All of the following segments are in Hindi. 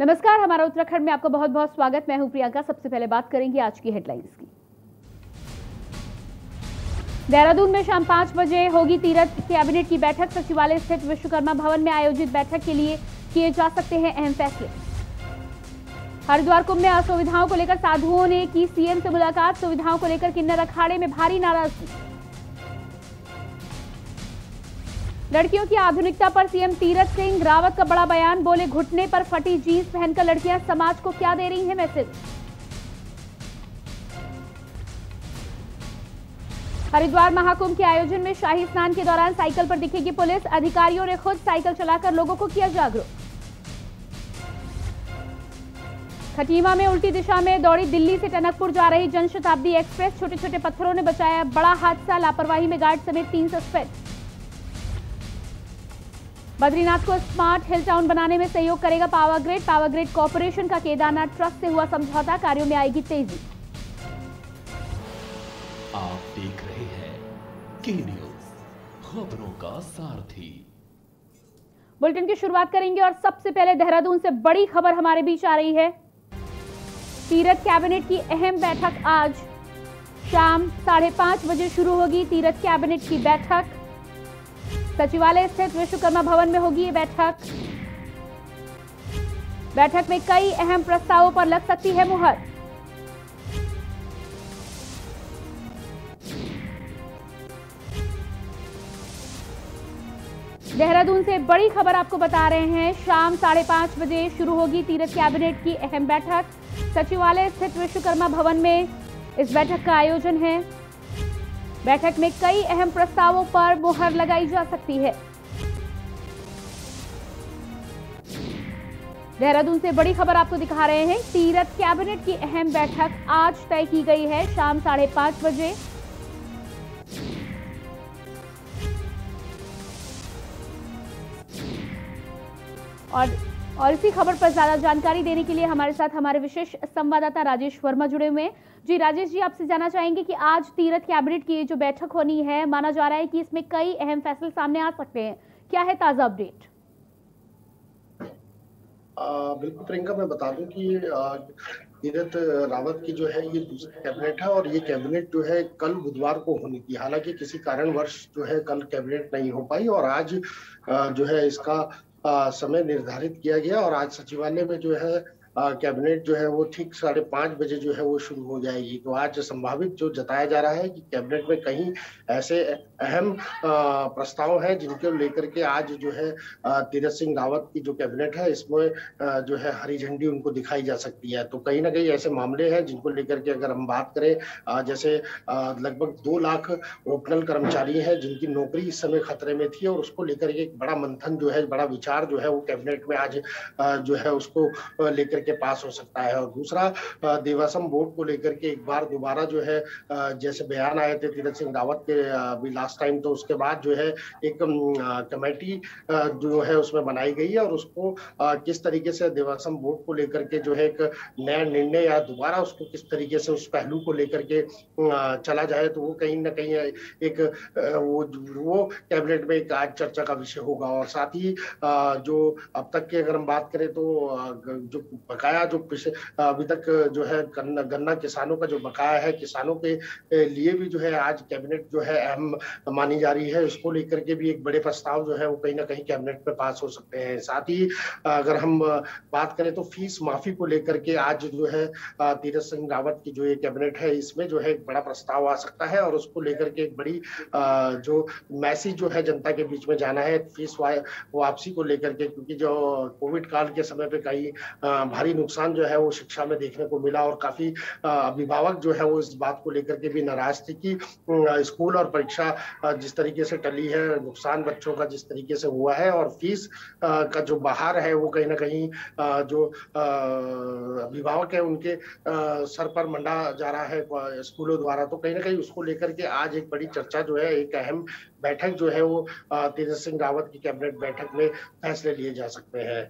नमस्कार, हमारा उत्तराखंड में आपका बहुत बहुत स्वागत। मैं हूं प्रियंका। सबसे पहले बात करेंगे आज की हेडलाइंस की। देहरादून में शाम 5 बजे होगी तीरथ कैबिनेट की बैठक। सचिवालय स्थित विश्वकर्मा भवन में आयोजित बैठक के लिए किए जा सकते हैं अहम फैसले। हरिद्वार कुंभ में असुविधाओं को लेकर साधुओं ने की सीएम से मुलाकात। सुविधाओं को लेकर किन्नर अखाड़े में भारी नाराजगी। लड़कियों की आधुनिकता पर सीएम तीरथ सिंह रावत का बड़ा बयान। बोले, घुटने पर फटी जींस पहनकर लड़कियां समाज को क्या दे रही हैं मैसेज। हरिद्वार महाकुंभ के आयोजन में शाही स्नान के दौरान साइकिल पर दिखेगी पुलिस। अधिकारियों ने खुद साइकिल चलाकर लोगों को किया जागरूक। खटीमा में उल्टी दिशा में दौड़ी दिल्ली से टनकपुर जा रही जनशताब्दी एक्सप्रेस। छोटे छोटे पत्थरों ने बचाया बड़ा हादसा। लापरवाही में गार्ड समेत 3 सस्पेंड। बद्रीनाथ को स्मार्ट हिल टाउन बनाने में सहयोग करेगा power grid. Power grid corporation का केदारनाथ ट्रस्ट से हुआ समझौता। कार्यों में आएगी तेजी। आप देख रहे हैं के न्यूज, खबरों का सारथी। बुलेटिन की शुरुआत करेंगे और सबसे पहले देहरादून से बड़ी खबर हमारे बीच आ रही है। तीरथ कैबिनेट की अहम बैठक आज शाम 5:30 बजे शुरू होगी। तीरथ कैबिनेट की बैठक सचिवालय स्थित विश्वकर्मा भवन में होगी। ये बैठक में कई अहम प्रस्तावों पर लग सकती है मुहर। देहरादून से बड़ी खबर आपको बता रहे हैं। शाम 5:30 बजे शुरू होगी तीरथ कैबिनेट की अहम बैठक। सचिवालय स्थित विश्वकर्मा भवन में इस बैठक का आयोजन है। बैठक में कई अहम प्रस्तावों पर मुहर लगाई जा सकती है। देहरादून से बड़ी खबर आपको दिखा रहे हैं। तीरथ कैबिनेट की अहम बैठक आज तय की गई है शाम 5:30 बजे। और इसी खबर पर ज्यादा जानकारी देने के लिए हमारे साथ हमारे विशेष संवाददाता राजेश वर्मा जुड़े हुए हैं। जी राजेश जी, आपसे जानना चाहेंगे कि आज तीरथ कैबिनेट की जो बैठक होनी है, माना जा रहा है कि इसमें कई अहम फैसले सामने आ सकते हैं। क्या है ताजा अपडेट? बिल्कुल प्रियंका, मैं बता दूं कि तीरथ रावत की जो है ये दूसरी कैबिनेट है और ये कैबिनेट जो है कल बुधवार को होनी थी। हालांकि किसी कारणवश जो है कल कैबिनेट नहीं हो पाई और आज जो है इसका समय निर्धारित किया गया और आज सचिवालय में जो है कैबिनेट जो है वो ठीक 5:30 बजे जो है वो शुरू हो जाएगी। तो आज संभावित जो जताया जा रहा है कि कैबिनेट में कहीं ऐसे अहम प्रस्ताव हैं जिनको लेकर के आज जो है तीरथ सिंह रावत की जो कैबिनेट है इसमें जो है हरी झंडी उनको दिखाई जा सकती है। तो कहीं ना कहीं ऐसे मामले हैं जिनको लेकर के अगर हम बात करें, जैसे लगभग 2 लाख ओपनल कर्मचारी हैं जिनकी नौकरी इस समय खतरे में थी और उसको लेकर के एक बड़ा मंथन जो है, बड़ा विचार जो है वो कैबिनेट में आज जो है उसको लेकर के पास हो सकता है। और दूसरा, देवासम बोर्ड को लेकर के एक बार दोबारा जो है जैसे बयान आए थे तीरथ सिंह रावत के अभी लास्ट टाइम, तो उसके बाद जो है एक कमेटी जो है उसमें बनाई गई है और उसको किस तरीके से देवासम बोर्ड को लेकर के जो है एक नया निर्णय या दोबारा उसको किस तरीके से उस पहलू को लेकर के चला जाए, तो वो कहीं ना कहीं एक वो कैबिनेट में एक आज चर्चा का विषय होगा। और साथ ही जो अब तक की अगर हम बात करें तो जो बकाया जो अभी तक जो है गन्ना किसानों का जो बकाया है, किसानों के लिए भी जो है आज कैबिनेट जो है अहम मानी जा रही है। उसको लेकर के भी एक बड़े प्रस्ताव जो है वो कहीं ना कहीं कैबिनेट में पास हो सकते हैं। साथ ही अगर हम बात करें तो फीस माफी को लेकर के आज जो है तीरथ सिंह रावत की जो ये कैबिनेट है इसमें जो है एक बड़ा प्रस्ताव आ सकता है और उसको लेकर के एक बड़ी जो मैसेज जो है जनता के बीच में जाना है फीस वापसी को लेकर के, क्योंकि जो कोविड काल के समय पे कई भारी नुकसान जो है वो शिक्षा में देखने को मिला और काफी अभिभावक जो है वो इस बात को लेकर के भी नाराज थे कि स्कूल और परीक्षा जिस तरीके से टली है, नुकसान बच्चों का जिस तरीके से हुआ है और फीस का जो बहार है वो कहीं ना कहीं जो अभिभावक है उनके सर पर मंडा जा रहा है स्कूलों द्वारा। तो कहीं ना कहीं उसको लेकर के आज एक बड़ी चर्चा जो है, एक अहम बैठक जो है वो तीरथ सिंह रावत की कैबिनेट बैठक में फैसले लिए जा सकते हैं।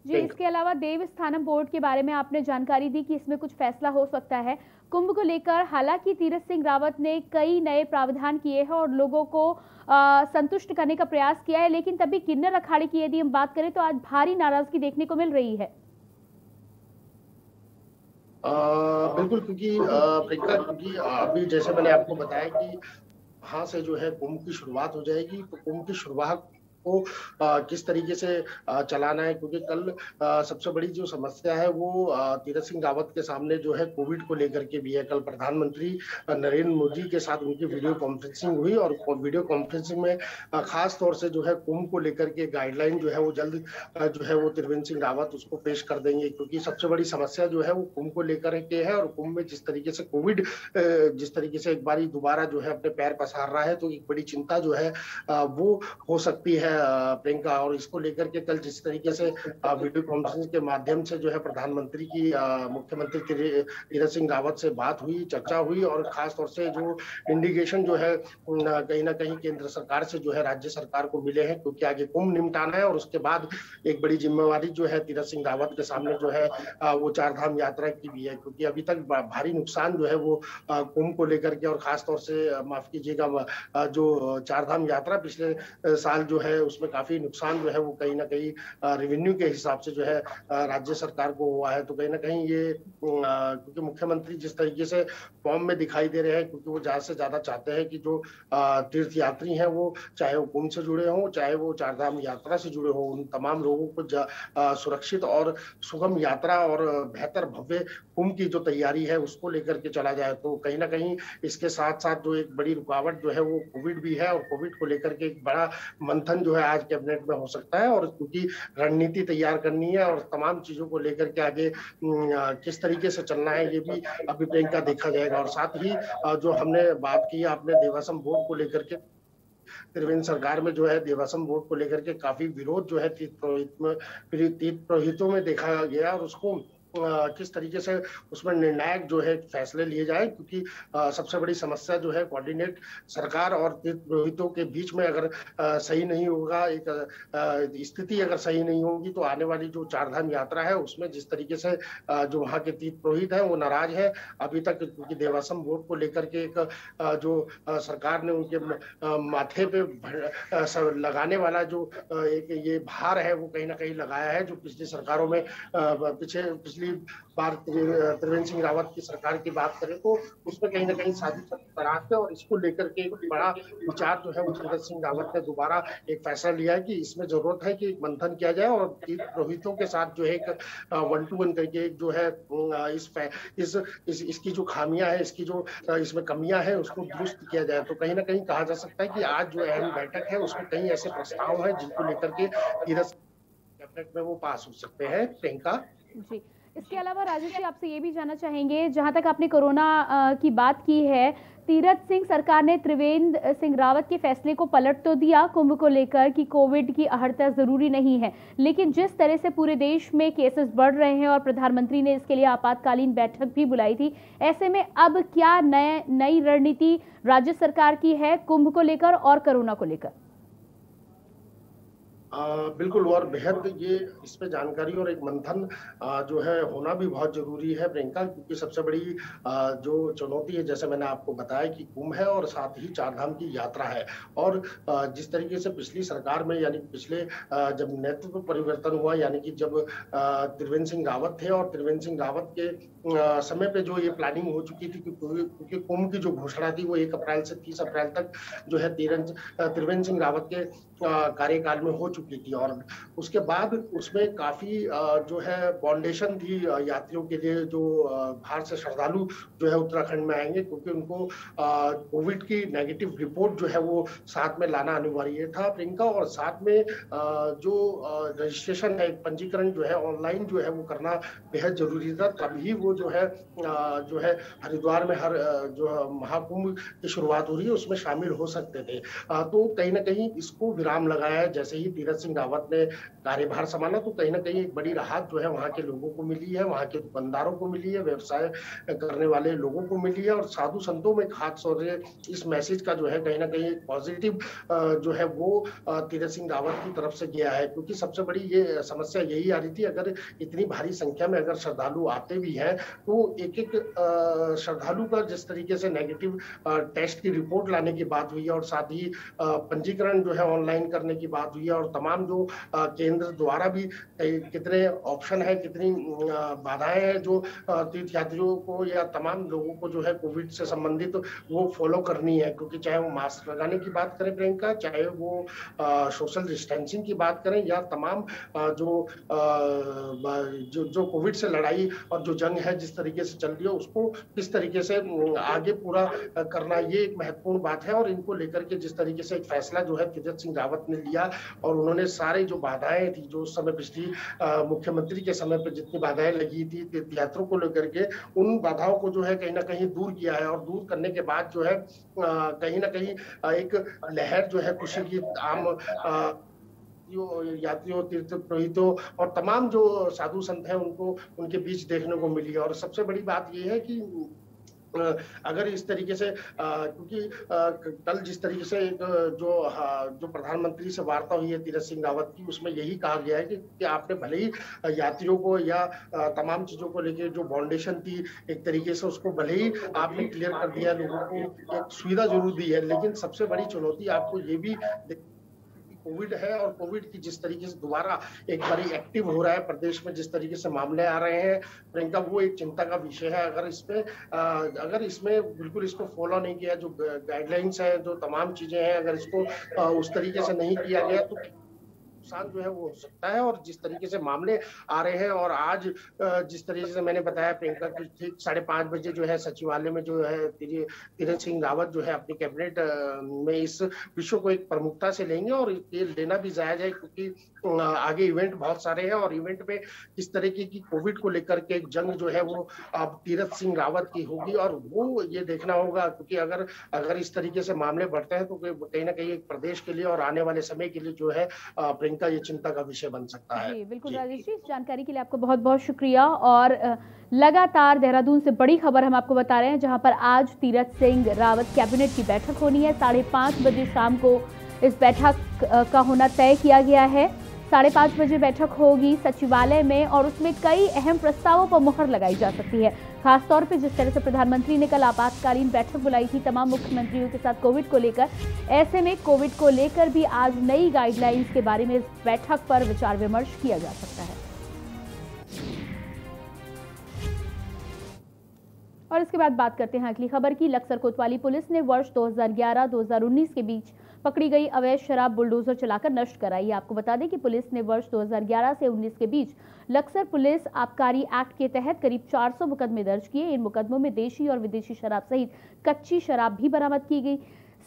जी, इसके अलावा देवस्थानम बोर्ड के बारे में आपने जानकारी दी कि इसमें कुछ फैसला हो सकता है कुंभ को लेकर। हालांकि तीरथ सिंह रावत ने कई नए प्रावधान किए हैं और लोगों को संतुष्ट करने का प्रयास किया है, लेकिन तभी किन्नर अखाड़े की यदि हम बात करें तो आज भारी नाराजगी देखने को मिल रही है। बिल्कुल, क्योंकि प्रियंका, क्योंकि अभी जैसे मैंने आपको बताया कि वहां से जो है कुंभ की शुरुआत हो जाएगी, तो कुंभ की शुरुआत को किस तरीके से चलाना है, क्योंकि कल सबसे बड़ी जो समस्या है वो तीरथ सिंह रावत के सामने जो है कोविड को लेकर के भी है। कल प्रधानमंत्री नरेंद्र मोदी के साथ उनकी वीडियो कॉन्फ्रेंसिंग हुई, और वीडियो कॉन्फ्रेंसिंग में खास तौर से जो है कुंभ को लेकर के गाइडलाइन जो है वो जल्द जो है वो त्रिवेंद्र सिंह रावत उसको पेश कर देंगे, क्योंकि सबसे बड़ी समस्या जो है वो कुंभ को लेकर के है। और कुंभ में जिस तरीके से कोविड जिस तरीके से एक बारी दोबारा जो है अपने पैर पसार रहा है, तो एक बड़ी चिंता जो है वो हो सकती है प्रियंका। और इसको लेकर के कल जिस तरीके से वीडियो कॉन्फ्रेंस के माध्यम से जो है प्रधानमंत्री की मुख्यमंत्री तीरथ सिंह रावत से बात हुई, चर्चा हुई, और खास तौर से जो इंडिकेशन जो है कहीं ना कहीं केंद्र सरकार से जो है राज्य सरकार को मिले हैं, क्योंकि आगे कुंभ निपटाना है और उसके बाद एक बड़ी जिम्मेवारी जो है तीरथ सिंह रावत के सामने जो है वो चारधाम यात्रा की भी है, क्योंकि अभी तक भारी नुकसान जो है वो कुंभ को लेकर के, और खास तौर से माफ कीजिएगा जो चारधाम यात्रा पिछले साल जो है उसमें काफी नुकसान जो है वो कहीं ना कहीं रेवेन्यू के हिसाब से जो है राज्य सरकार को हुआ है। तो कहीं ना कहीं ये क्योंकि मुख्यमंत्री जिस तरीके से फॉर्म में दिखाई दे रहे हैं, क्योंकि वो ज्यादा से ज्यादा चाहते हैं कि जो तीर्थ यात्री हैं वो चाहे वो कुंभ से जुड़े हों, चाहे वो चारधाम यात्रा से जुड़े हों, उन तमाम लोगों को सुरक्षित और सुगम यात्रा और बेहतर भव्य कुंभ की जो तैयारी है उसको लेकर के चला जाए। तो कहीं ना कहीं इसके साथ साथ जो एक बड़ी रुकावट जो है वो कोविड भी है, और कोविड को लेकर के एक बड़ा मंथन जो है आज कैबिनेट में हो सकता है। और क्योंकि रणनीति तैयार करनी है और तमाम चीजों को लेकर के आगे किस तरीके से चलना है, ये भी अभी प्रियंका देखा जाएगा। और साथ ही जो हमने बात की आपने देवासम बोर्ड को लेकर के, त्रिवेंद्र सरकार में जो है देवासम बोर्ड को लेकर के काफी विरोध जो है तीर्थ पुरोहितों में देखा गया, और उसको किस तरीके से उसमें निर्णायक जो है फैसले लिए जाए, क्योंकि सबसे बड़ी समस्या जो है कोऑर्डिनेट सरकार और तीर्थ पुरोहितों के बीच में अगर सही नहीं होगा, एक स्थिति अगर सही नहीं होगी, तो आने वाली जो चारधाम यात्रा है उसमें जिस तरीके से जो वहाँ के तीर्थ पुरोहित हैं वो नाराज है अभी तक, क्योंकि देवासम बोर्ड को लेकर के एक जो सरकार ने उनके माथे पे लगाने वाला जो एक ये भार है वो कहीं ना कहीं लगाया है, जो पिछली सरकारों में पिछली बार त्रिवेंद्र सिंह रावत की सरकार की बात करें तो उसमें कहीं ना कहीं साजिश तराश है। और इसको लेकर के एक बड़ा विचार जो है तीरथ सिंह रावत ने दोबारा एक फैसला लिया है कि इसमें जरूरत है कि एक मंथन किया जाए, और तीर्थ पुरोहितों के साथ जो है एक 1-to-1 करके जो है इसकी जो खामियां है, इसकी जो इसमें कमियां है उसको दुरुस्त किया जाए। तो कहीं ना कहीं कहा जा सकता है कि आज जो अहम बैठक है उसमें कई ऐसे प्रस्ताव है जिनको लेकर के तीरथ कैबिनेट में वो पास हो सकते हैं। प्रियंका जी, इसके अलावा राजेश जी आपसे ये भी जानना चाहेंगे, जहां तक आपने कोरोना की बात की है, तीरथ सिंह सरकार ने त्रिवेंद्र सिंह रावत के फैसले को पलट तो दिया कुंभ को लेकर कि कोविड की अहर्ता जरूरी नहीं है, लेकिन जिस तरह से पूरे देश में केसेस बढ़ रहे हैं और प्रधानमंत्री ने इसके लिए आपातकालीन बैठक भी बुलाई थी, ऐसे में अब क्या नई रणनीति राज्य सरकार की है कुंभ को लेकर और कोरोना को लेकर? बिल्कुल, और बेहद ये इस पे जानकारी और एक मंथन जो है होना भी बहुत जरूरी है प्रियंका, क्योंकि सबसे बड़ी जो चुनौती है जैसे मैंने आपको बताया कि कुंभ है और साथ ही चारधाम की यात्रा है। और जिस तरीके से पिछली सरकार में यानी पिछले जब नेतृत्व परिवर्तन हुआ, यानी कि जब त्रिवेंद्र सिंह रावत थे और त्रिवेंद्र सिंह रावत के समय पे जो ये प्लानिंग हो चुकी थी, क्योंकि कुंभ की जो घोषणा थी वो 1 अप्रैल से 30 अप्रैल तक जो है त्रिवेंद्र सिंह रावत के कार्यकाल में हो चुकी थी। और उसके बाद उसमें काफी जो है फाउंडेशन थी यात्रियों के लिए, जो बाहर से श्रद्धालु जो है उत्तराखंड में आएंगे, क्योंकि उनको कोविड की नेगेटिव रिपोर्ट जो है वो साथ में लाना अनिवार्य था प्रियंका। और साथ में जो रजिस्ट्रेशन है, पंजीकरण जो है ऑनलाइन जो है वो करना बेहद जरूरी था, तभी वो जो है हरिद्वार में हर जो महाकुंभ की शुरुआत हो रही है उसमें शामिल हो सकते थे। तो कहीं ना कहीं इसको विराम लगाया है। जैसे ही तीरथ सिंह रावत ने कार्यभार संभाला तो कहीं ना कहीं एक बड़ी राहत जो है वहाँ के लोगों को मिली है, वहाँ के दुकानदारों को मिली है, व्यवसाय करने वाले लोगों को मिली है, और साधु संतों में खास तौर से इस मैसेज का जो है कहीं ना कहीं एक पॉजिटिव जो है वो तीरथ सिंह रावत की तरफ से गया है। क्योंकि सबसे बड़ी ये समस्या यही आ रही थी, अगर इतनी भारी संख्या में अगर श्रद्धालु आते भी हैं तो एक श्रद्धालु का जिस तरीके से नेगेटिव टेस्ट की रिपोर्ट लाने की बात हुई है, और साथ ही पंजीकरण जो है ऑनलाइन करने की बात हुई है, और तमाम जो केंद्र द्वारा भी कितने ऑप्शन है, कितनी बाधाएं हैं जो तीर्थ यात्रियों को या तमाम लोगों को जो है कोविड से संबंधित वो फॉलो करनी है। क्योंकि चाहे वो मास्क लगाने की बात करें प्रियंका, चाहे वो सोशल डिस्टेंसिंग की बात करें, या तमाम जो कोविड से लड़ाई और जो जंग है जिस तरीके से चल रही है उसको किस तरीके से आगे पूरा करना, ये एक महत्वपूर्ण बात है। और इनको लेकर के जिस तरीके से एक फैसला जो है तीरथ सिंह रावत ने लिया, और उन्होंने सारे जो बाधाएं थी जो उस समय पिछली मुख्यमंत्री के समय पर जितनी बाधाएं लगी थी तीर्थयात्रियों को लेकर के, उन बाधाओं को जो है कहीं ना कहीं दूर किया है। और दूर करने के बाद जो है कहीं ना कहीं एक लहर जो है खुशी की आम यात्रियों, तीर्थ पुरोहितों और तमाम जो साधु संत हैं उनको उनके बीच देखने को मिली। और सबसे बड़ी बात यह है कि अगर इस तरीके से क्योंकि कल जिस तरीके से जो प्रधानमंत्री से वार्ता हुई है तीरथ सिंह रावत की, उसमें यही कहा गया है कि आपने भले ही यात्रियों को या तमाम चीजों को लेकर जो बाउंडेशन थी एक तरीके से उसको भले ही आपने क्लियर कर दिया, लोगों को एक सुविधा जरूर दी है, लेकिन सबसे बड़ी चुनौती आपको ये भी कोविड है। और कोविड की जिस तरीके से दोबारा एक बारी एक्टिव हो रहा है प्रदेश में, जिस तरीके से मामले आ रहे हैं प्रियंका, वो एक चिंता का विषय है। अगर इसमें बिल्कुल इसको फॉलो नहीं किया, जो गाइडलाइंस है, जो तमाम चीजें हैं, अगर इसको उस तरीके से नहीं किया गया तो नुकसान जो है वो हो सकता है। और जिस तरीके से मामले आ रहे हैं, और आज जिस तरीके से मैंने बताया प्रियंका की ठीक 5:30 बजे जो है सचिवालय में जो है तीरथ सिंह रावत जो है अपनी कैबिनेट में इस विषय को एक प्रमुखता से लेंगे। और ये लेना भी जायज है क्योंकि आगे इवेंट बहुत सारे हैं, और इवेंट में किस तरीके की कोविड को लेकर के एक जंग जो है वो अब तीरथ सिंह रावत की होगी, और वो ये देखना होगा। क्योंकि अगर इस तरीके से मामले बढ़ते हैं तो कहीं ना कहीं एक प्रदेश के लिए और आने वाले समय के लिए जो है का ये चिंता का विषय बन सकता है। जी बिल्कुल राजेश जी, इस जानकारी के लिए आपको बहुत बहुत शुक्रिया। और लगातार देहरादून से बड़ी खबर हम आपको बता रहे हैं, जहां पर आज तीरथ सिंह रावत कैबिनेट की बैठक होनी है। 5:30 बजे शाम को इस बैठक का होना तय किया गया है। 5:30 बजे बैठक होगी सचिवालय में, और उसमें कई अहम प्रस्तावों पर मुहर लगाई जा सकती है। खासतौर पे जिस तरह से प्रधानमंत्री ने कल आपातकालीन बैठक बुलाई थी तमाम मुख्यमंत्रियों के साथ कोविड को लेकर, ऐसे में कोविड को लेकर भी आज नई गाइडलाइंस के बारे में इस बैठक पर विचार विमर्श किया जा सकता है। और इसके बाद बात करते हैं अगली खबर की। लक्सर कोतवाली पुलिस ने वर्ष 2011-2019 के बीच पकड़ी गई अवैध शराब बुलडोजर चलाकर नष्ट कराई। आपको बता दें कि पुलिस ने वर्ष 2011 से 19 के बीच लक्सर पुलिस आबकारी एक्ट के तहत करीब 400 मुकदमे दर्ज किए। इन मुकदमों में देशी और विदेशी शराब सहित कच्ची शराब भी बरामद की गई।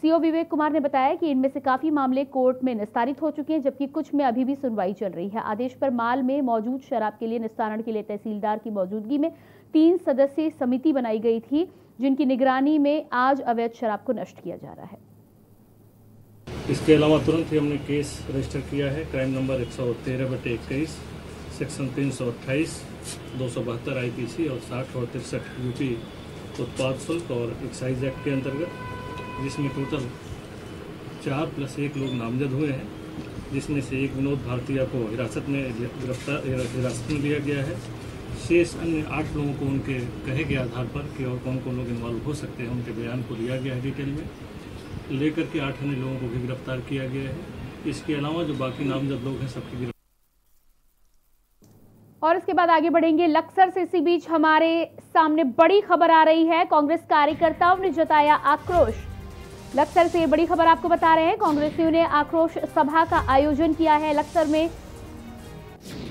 सीओ विवेक कुमार ने बताया कि इनमें से काफी मामले कोर्ट में निस्तारित हो चुके हैं, जबकि कुछ में अभी भी सुनवाई चल रही है। आदेश पर माल में मौजूद शराब के लिए निस्तारण के लिए तहसीलदार की मौजूदगी में 3 सदस्यीय समिति बनाई गई थी, जिनकी निगरानी में आज अवैध शराब को नष्ट किया जा रहा है। इसके अलावा तुरंत ही हमने केस रजिस्टर किया है, क्राइम नंबर 113/21, सेक्शन 328, 272 IPC और 60 और 63 यूपी उत्पाद शुल्क और एक्साइज एक्ट के अंतर्गत, जिसमें टोटल 4 + 1 लोग नामजद हुए हैं, जिसमें से एक विनोद भारतीय को हिरासत में लिया गया है। शेष अन्य 8 लोगों को उनके कहे गए आधार पर कि और कौन कौन लोग इन्वॉल्व हो सकते हैं उनके बयान को लिया गया है डिटेल में, लेकर के 8 अन्य लोगों को भी गिरफ्तार किया गया है। इसके अलावा जो बाकी नामजद लोग हैं सबकी गिरफ्तार। और इसके बाद आगे बढ़ेंगे लक्सर से। इसी बीच हमारे सामने बड़ी खबर आ रही है, कांग्रेस कार्यकर्ताओं ने जताया आक्रोश। लक्सर से बड़ी खबर आपको बता रहे हैं, कांग्रेसियों ने आक्रोश सभा का आयोजन किया है लक्सर में।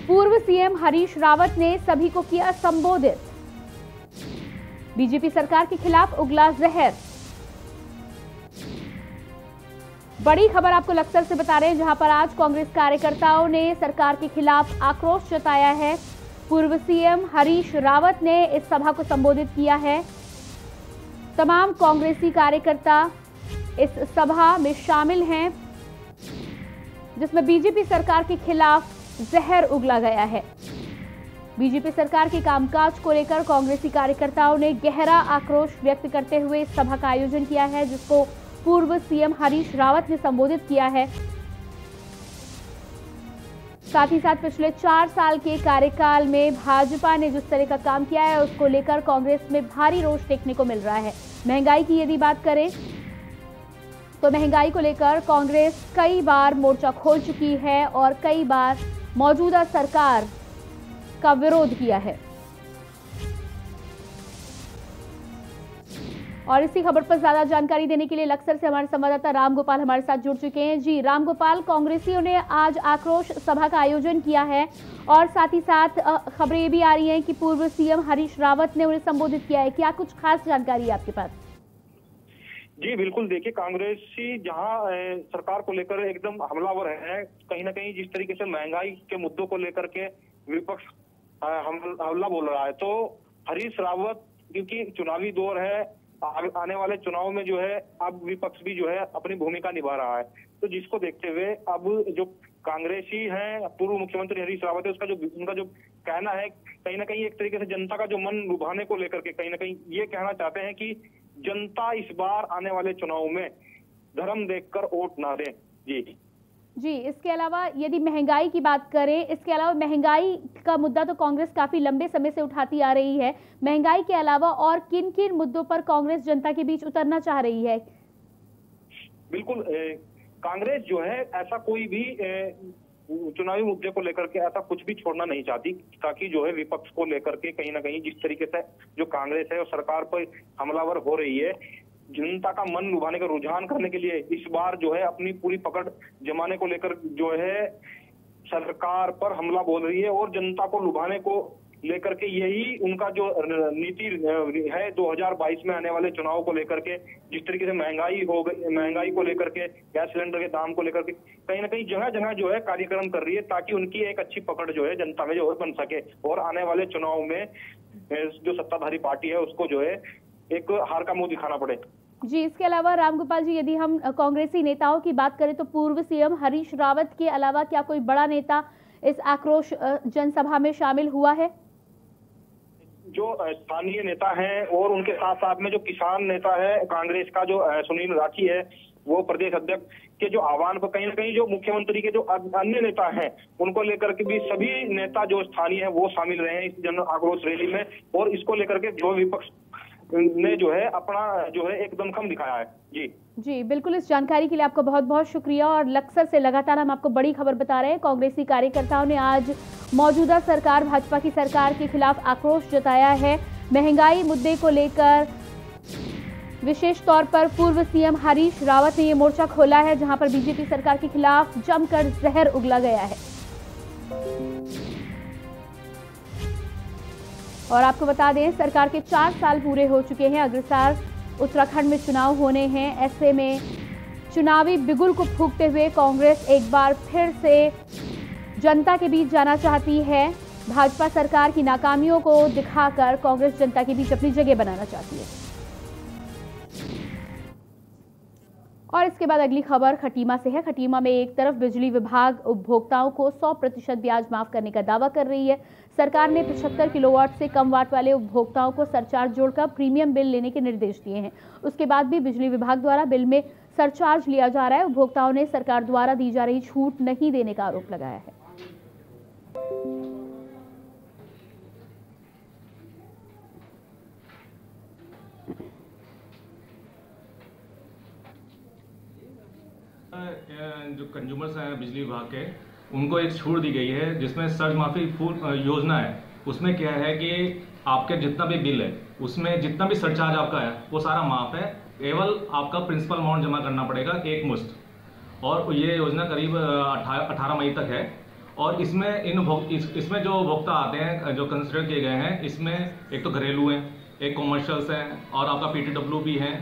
पूर्व सीएम हरीश रावत ने सभी को किया संबोधित। बीजेपी सरकार के खिलाफ उगला जहर। बड़ी खबर आपको लक्सर से बता रहे हैं, जहां पर आज कांग्रेस कार्यकर्ताओं ने सरकार के खिलाफ आक्रोश जताया है। पूर्व सीएम हरीश रावत ने इस सभा को संबोधित किया है। तमाम कांग्रेसी कार्यकर्ता इस सभा में शामिल हैं, जिसमें बीजेपी सरकार के खिलाफ जहर उगला गया है। बीजेपी सरकार के कामकाज को लेकर कांग्रेसी कार्यकर्ताओं ने गहरा आक्रोश व्यक्त करते हुए इस सभा का आयोजन किया है, जिसको पूर्व सीएम हरीश रावत ने संबोधित किया है। साथ ही साथ पिछले 4 साल के कार्यकाल में भाजपा ने जिस तरह का काम किया है उसको लेकर कांग्रेस में भारी रोष देखने को मिल रहा है। महंगाई की यदि बात करें तो महंगाई को लेकर कांग्रेस कई बार मोर्चा खोल चुकी है और कई बार मौजूदा सरकार का विरोध किया है। और इसी खबर पर ज्यादा जानकारी देने के लिए लक्सर से हमारे संवाददाता रामगोपाल हमारे साथ जुड़ चुके हैं। जी रामगोपाल, कांग्रेसियों ने आज आक्रोश सभा का आयोजन किया है और साथ ही साथ खबरें ये भी आ रही हैं कि पूर्व सीएम हरीश रावत ने उन्हें संबोधित किया है। क्या कुछ खास जानकारी है आपके पास? जी बिल्कुल, देखिए कांग्रेसी जहां सरकार को लेकर एकदम हमलावर है, कहीं ना कहीं जिस तरीके से महंगाई के मुद्दों को लेकर के विपक्ष हमला बोल रहा है, तो हरीश रावत क्योंकि चुनावी दौर है, आने वाले चुनाव में जो है अब विपक्ष भी जो है अपनी भूमिका निभा रहा है, तो जिसको देखते हुए अब जो कांग्रेसी हैं, पूर्व मुख्यमंत्री हरीश रावत है, उनका जो कहना है कहीं ना कहीं एक तरीके से जनता का जो मन लुभाने को लेकर के कहीं ना कहीं ये कहना चाहते हैं कि जनता इस बार आने वाले चुनाव में धर्म देखकर वोट ना दें। जी, इसके अलावा यदि महंगाई की बात करें, इसके अलावा महंगाई का मुद्दा तो कांग्रेस काफी लंबे समय से उठाती आ रही है। महंगाई के अलावा और किन किन मुद्दों पर कांग्रेस जनता के बीच उतरना चाह रही है? बिल्कुल, कांग्रेस जो है ऐसा कोई भी चुनावी मुद्दे को लेकर के ऐसा कुछ भी छोड़ना नहीं चाहती, ताकि जो है विपक्ष को लेकर के कहीं ना कहीं जिस तरीके से जो कांग्रेस है और सरकार पर हमलावर हो रही है, जनता का मन लुभाने का रुझान करने के लिए इस बार जो है अपनी पूरी पकड़ जमाने को लेकर जो है सरकार पर हमला बोल रही है और जनता को लुभाने को लेकर के यही उनका जो नीति है 2022 में आने वाले चुनाव को लेकर के, जिस तरीके से महंगाई हो गई, महंगाई को लेकर के, गैस सिलेंडर के दाम को लेकर के कहीं ना कहीं जगह जगह जो है कार्यक्रम कर रही है, ताकि उनकी एक अच्छी पकड़ जो है जनता में जो है बन सके और आने वाले चुनाव में जो सत्ताधारी पार्टी है उसको जो है एक हार का मुंह दिखाना पड़े। जी, इसके अलावा रामगोपाल जी, यदि हम कांग्रेसी नेताओं की बात करें तो पूर्व सीएम हरीश रावत के अलावा क्या कोई बड़ा नेता इस आक्रोश जनसभा में शामिल हुआ है? जो स्थानीय नेता हैं और उनके साथ साथ में जो किसान नेता है कांग्रेस का, जो सुनील राठी है, वो प्रदेश अध्यक्ष के जो आह्वान पर कहीं ना कहीं जो मुख्यमंत्री के जो अन्य नेता हैं उनको लेकर के भी सभी नेता जो स्थानीय है वो शामिल रहे हैं इस जन आक्रोश रैली में, और इसको लेकर के जो विपक्ष ने जो है अपना जो है एक दमखम दिखाया है। जी बिल्कुल, इस जानकारी के लिए आपका बहुत बहुत शुक्रिया। और लक्सर से लगातार हम आपको बड़ी खबर बता रहे हैं। कांग्रेसी कार्यकर्ताओं ने आज मौजूदा सरकार, भाजपा की सरकार के खिलाफ आक्रोश जताया है। महंगाई मुद्दे को लेकर विशेष तौर पर पूर्व सीएम हरीश रावत ने ये मोर्चा खोला है, जहां पर बीजेपी सरकार के खिलाफ जमकर जहर उगला गया है। और आपको बता दें, सरकार के 4 साल पूरे हो चुके हैं। अगले साल उत्तराखंड में चुनाव होने हैं। ऐसे में चुनावी बिगुल को फूंकते हुए कांग्रेस एक बार फिर से जनता के बीच जाना चाहती है। भाजपा सरकार की नाकामियों को दिखाकर कांग्रेस जनता के बीच अपनी जगह बनाना चाहती है। और इसके बाद अगली खबर खटीमा से है। खटीमा में एक तरफ बिजली विभाग उपभोक्ताओं को 100% ब्याज माफ करने का दावा कर रही है। सरकार ने 75 किलोवाट से कम वाट वाले उपभोक्ताओं को सरचार्ज जोड़कर प्रीमियम बिल लेने के निर्देश दिए हैं। उसके बाद भी बिजली विभाग द्वारा बिल में सरचार्ज लिया जा रहा है। उपभोक्ताओं ने सरकार द्वारा दी जा रही छूट नहीं देने का आरोप लगाया है। जो कंज्यूमर्स हैं बिजली विभाग के, उनको एक छूट दी गई है जिसमें सर्ज माफी फुल योजना है। उसमें क्या है कि आपके जितना भी बिल है उसमें जितना भी सरचार्ज आपका है वो सारा माफ है, केवल आपका प्रिंसिपल अमाउंट जमा करना पड़ेगा एक मुश्त। और ये योजना करीब 18 मई तक है। और इसमें इसमें जो उपभोक्ता आते हैं जो कंसिडर किए गए हैं, इसमें एक तो घरेलू हैं, एक कॉमर्शियल्स हैं और आपका PTW भी हैं।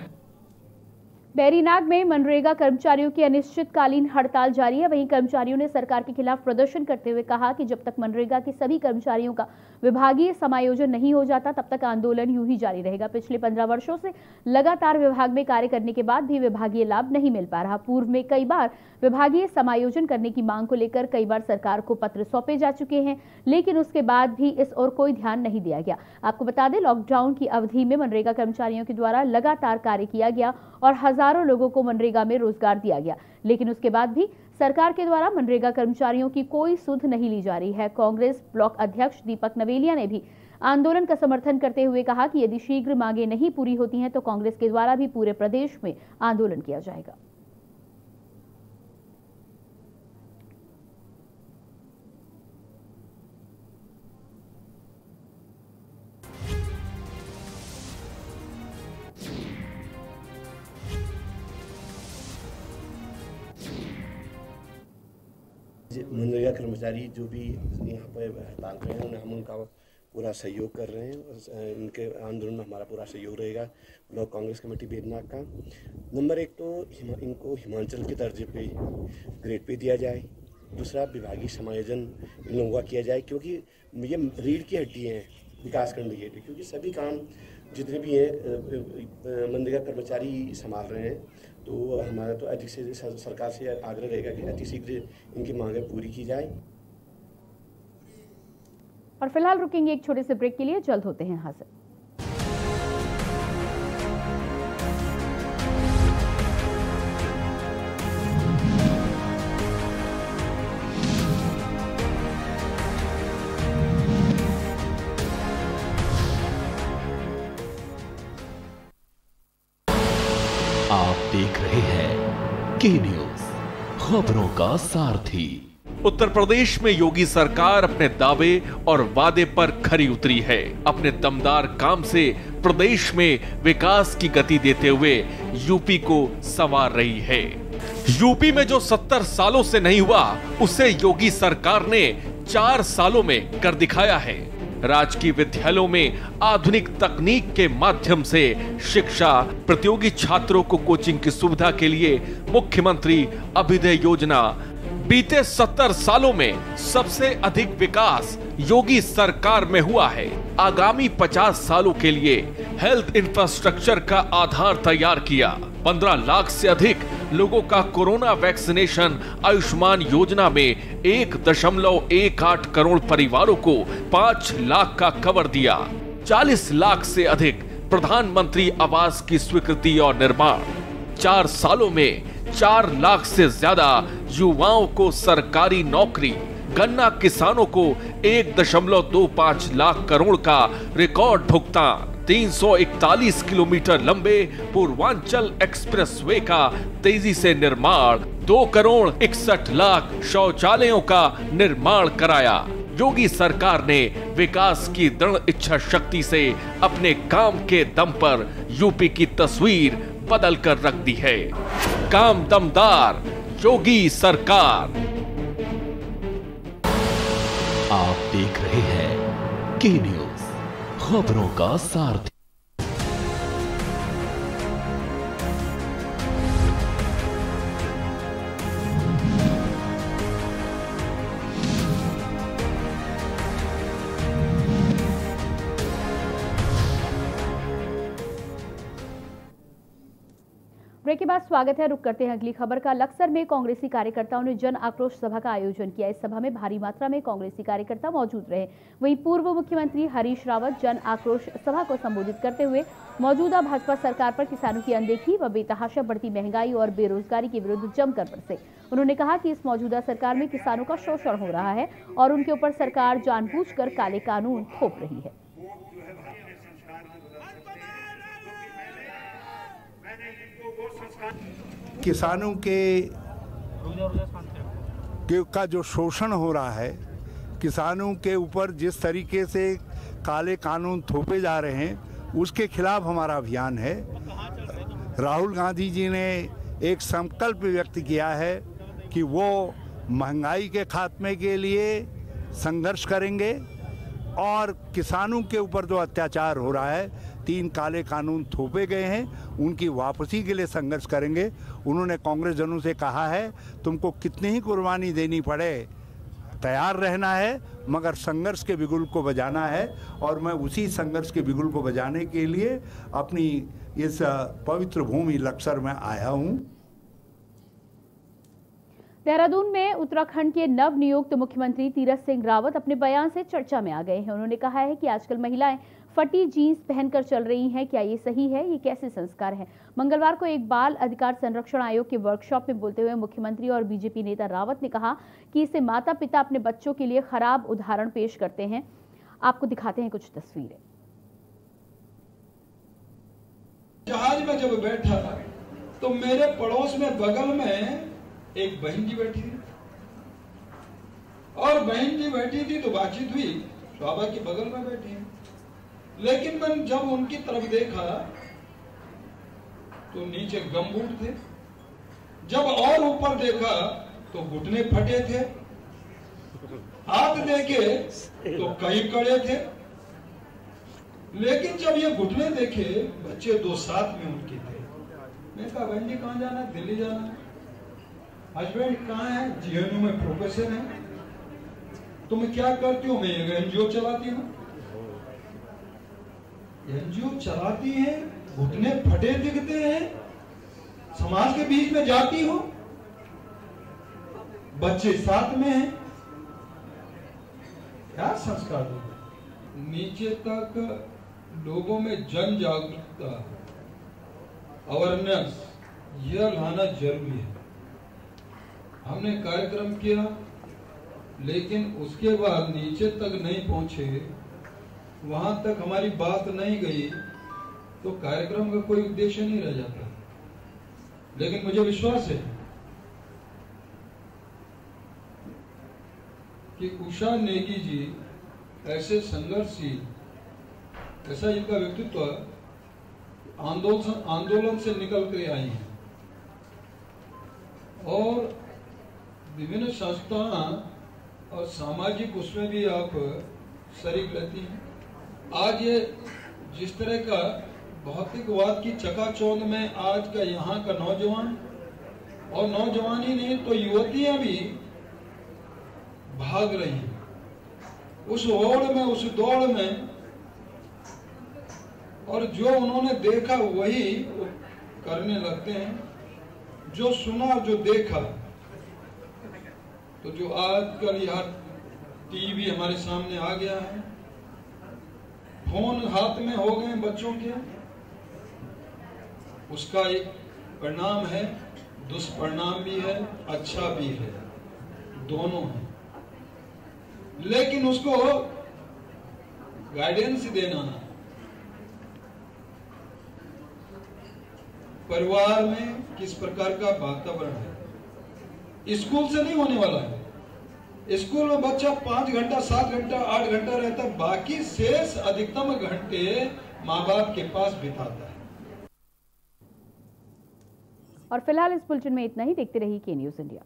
बैरीनाग में मनरेगा कर्मचारियों की अनिश्चितकालीन हड़ताल जारी है। वहीं कर्मचारियों ने सरकार के खिलाफ प्रदर्शन करते हुए कहा कि जब तक मनरेगा के सभी कर्मचारियों का विभागीय समायोजन नहीं हो जाता तब तक आंदोलन यूं ही जारी रहेगा। पिछले 15 वर्षों से लगातार विभाग में कार्य करने के बाद भी विभागीय लाभ नहीं मिल पा रहा। पूर्व में कई बार विभागीय समायोजन करने की मांग को लेकर कई बार सरकार को पत्र सौंपे जा चुके हैं, लेकिन उसके बाद भी इस ओर कोई ध्यान नहीं दिया गया। आपको बता दें, लॉकडाउन की अवधि में मनरेगा कर्मचारियों के द्वारा लगातार कार्य किया गया और हजारों लोगों को मनरेगा में रोजगार दिया गया, लेकिन उसके बाद भी सरकार के द्वारा मनरेगा कर्मचारियों की कोई सुध नहीं ली जा रही है। कांग्रेस ब्लॉक अध्यक्ष दीपक नवेलिया ने भी आंदोलन का समर्थन करते हुए कहा कि यदि शीघ्र मांगे नहीं पूरी होती हैं तो कांग्रेस के द्वारा भी पूरे प्रदेश में आंदोलन किया जाएगा। मनरेगा कर्मचारी जो भी यहाँ पर हड़ताल कर रहे हैं हम उनका पूरा सहयोग कर रहे हैं और उनके आंदोलन में हमारा पूरा सहयोग रहेगा। ब्लॉक कांग्रेस कमेटी बेदनाग का नंबर 1 तो इनको हिमाचल के दर्जे पे ग्रेड पे दिया जाए। दूसरा, विभागीय समायोजन इन लोगों का किया जाए, क्योंकि ये रीढ़ की हड्डी हैं विकासखंड की हड्डी, क्योंकि सभी काम जितने भी हैं मनरेगा कर्मचारी संभाल रहे हैं। तो हमारा तो अधिक से सरकार से आग्रह रहेगा कि अति शीघ्र इनकी मांगें पूरी की जाए। और फिलहाल रुकेंगे एक छोटे से ब्रेक के लिए, जल्द होते हैं हाजिर। आप देख रहे हैं के न्यूज, खबरों का सारथी। उत्तर प्रदेश में योगी सरकार अपने दावे और वादे पर खरी उतरी है। अपने दमदार काम से प्रदेश में विकास की गति देते हुए यूपी को संवार रही है। यूपी में जो 70 सालों से नहीं हुआ, उसे योगी सरकार ने 4 सालों में कर दिखाया है। राजकीय विद्यालयों में आधुनिक तकनीक के माध्यम से शिक्षा, प्रतियोगी छात्रों को कोचिंग की सुविधा के लिए मुख्यमंत्री अभ्युदय योजना। बीते 70 सालों में सबसे अधिक विकास योगी सरकार में हुआ है। आगामी 50 सालों के लिए हेल्थ इंफ्रास्ट्रक्चर का आधार तैयार किया। 15 लाख से अधिक लोगों का कोरोना वैक्सीनेशन। आयुष्मान योजना में 1.18 करोड़ परिवारों को 5 लाख का कवर दिया। 40 लाख से अधिक प्रधानमंत्री आवास की स्वीकृति और निर्माण। 4 सालों में 4 लाख से ज्यादा युवाओं को सरकारी नौकरी। गन्ना किसानों को 1.25 लाख करोड़ का रिकॉर्ड भुगतान। 341 किलोमीटर लंबे पूर्वांचल एक्सप्रेसवे का तेजी से निर्माण। 2 करोड़ 61 लाख शौचालयों का निर्माण कराया। योगी सरकार ने विकास की दृढ़ इच्छा शक्ति से अपने काम के दम पर यूपी की तस्वीर बदल कर रख दी है। काम दमदार, योगी सरकार। आप देख रहे हैं के न्यूज, खबरों का सारथी। ब्रेक के बाद स्वागत है। रुक करते हैं अगली खबर का। लक्सर में कांग्रेसी कार्यकर्ताओं ने जन आक्रोश सभा का आयोजन किया। इस सभा में भारी मात्रा में कांग्रेसी कार्यकर्ता मौजूद रहे। वहीं पूर्व मुख्यमंत्री हरीश रावत जन आक्रोश सभा को संबोधित करते हुए मौजूदा भाजपा सरकार पर किसानों की अनदेखी व बेतहाशा बढ़ती महंगाई और बेरोजगारी के विरुद्ध जमकर बरसे। उन्होंने कहा कि इस मौजूदा सरकार में किसानों का शोषण हो रहा है और उनके ऊपर सरकार जानबूझकर काले कानून थोप रही है। किसानों के का जो शोषण हो रहा है, किसानों के ऊपर जिस तरीके से काले कानून थोपे जा रहे हैं, उसके खिलाफ हमारा अभियान है। राहुल गांधी जी ने एक संकल्प व्यक्त किया है कि वो महंगाई के खात्मे के लिए संघर्ष करेंगे और किसानों के ऊपर जो अत्याचार हो रहा है, 3 काले कानून थोपे गए हैं, उनकी वापसी के लिए संघर्ष करेंगे। उन्होंने कांग्रेस जनों से कहा है, तुमको कितनी ही कुर्बानी देनी पड़े तैयार रहना है, मगर संघर्ष के बिगुल को बजाना है। और मैं उसी संघर्ष के बिगुल को बजाने के लिए अपनी इस पवित्र भूमि लक्सर में आया हूँ। देहरादून में उत्तराखंड के नव नियुक्त मुख्यमंत्री तीरथ सिंह रावत अपने बयान से चर्चा में आ गए हैं। उन्होंने कहा है कि आजकल महिलाएं फटी जीन्स पहनकर चल रही हैं। क्या ये सही है? ये कैसे संस्कार है? मंगलवार को एक बाल अधिकार संरक्षण आयोग के वर्कशॉप में बोलते हुए मुख्यमंत्री और बीजेपी नेता रावत ने कहा कि इसे माता पिता अपने बच्चों के लिए खराब उदाहरण पेश करते हैं। आपको दिखाते हैं कुछ तस्वीरें। जहाज में जब बैठा तो मेरे पड़ोस में बगल में एक बहन जी बैठी थी और बहन जी बैठी थी तो बातचीत हुई, शोभा के बगल में बैठी है। लेकिन मैंने जब उनकी तरफ देखा तो नीचे गमबूट थे, जब और ऊपर देखा तो घुटने फटे थे हाथ देखे तो कई कड़े थे, लेकिन जब ये घुटने देखे बच्चे दो साथ में उनके थे। मैं कहा बहन जी कहाँ जाना है? दिल्ली जाना है। हस्बैंड कहाँ है? जीएनयू में प्रोफेसर है। तुम क्या करती हो? मैं एक एनजीओ चलाती हूँ। एनजीओ चलाती है, घुटने फटे दिखते हैं, समाज के बीच में जाती हो, बच्चे साथ में हैं, क्या संस्कार दो? नीचे तक लोगों में जन जागरूकता, अवेयरनेस, यह लाना जरूरी है। हमने कार्यक्रम किया, लेकिन उसके बाद नीचे तक नहीं पहुंचे, वहां तक हमारी बात नहीं गई, तो कार्यक्रम का कोई उद्देश्य नहीं रह जाता। लेकिन मुझे विश्वास है कि उषा नेगी जी ऐसे संघर्षशील, ऐसा इनका व्यक्तित्व आंदोलन से निकल कर आई हैं और विभिन्न संस्थाएं और सामाजिक उसमें भी आप शरीक रहती हैं। आज ये जिस तरह का भौतिकवाद की चकाचौंध में आज का यहाँ का नौजवान, और नौजवान ही नहीं तो युवतियां भी भाग रही हैं उस होड़ में, उस दौड़ में, और जो उन्होंने देखा वही करने लगते हैं। जो सुना, जो देखा, तो जो आजकल यहाँ टीवी हमारे सामने आ गया है, फोन हाथ में हो गए बच्चों के, उसका एक परिणाम है, दुष्परिणाम भी है, अच्छा भी है, दोनों है। लेकिन उसको गाइडेंस देना, परिवार में किस प्रकार का वातावरण है, स्कूल से नहीं होने वाला है। स्कूल में बच्चा 5 घंटा, 7 घंटा, 8 घंटा रहता है, बाकी शेष अधिकतम घंटे माँ बाप के पास बिताता है। और फिलहाल इस बुलेटिन में इतना ही। देखते रहिए के न्यूज़ इंडिया।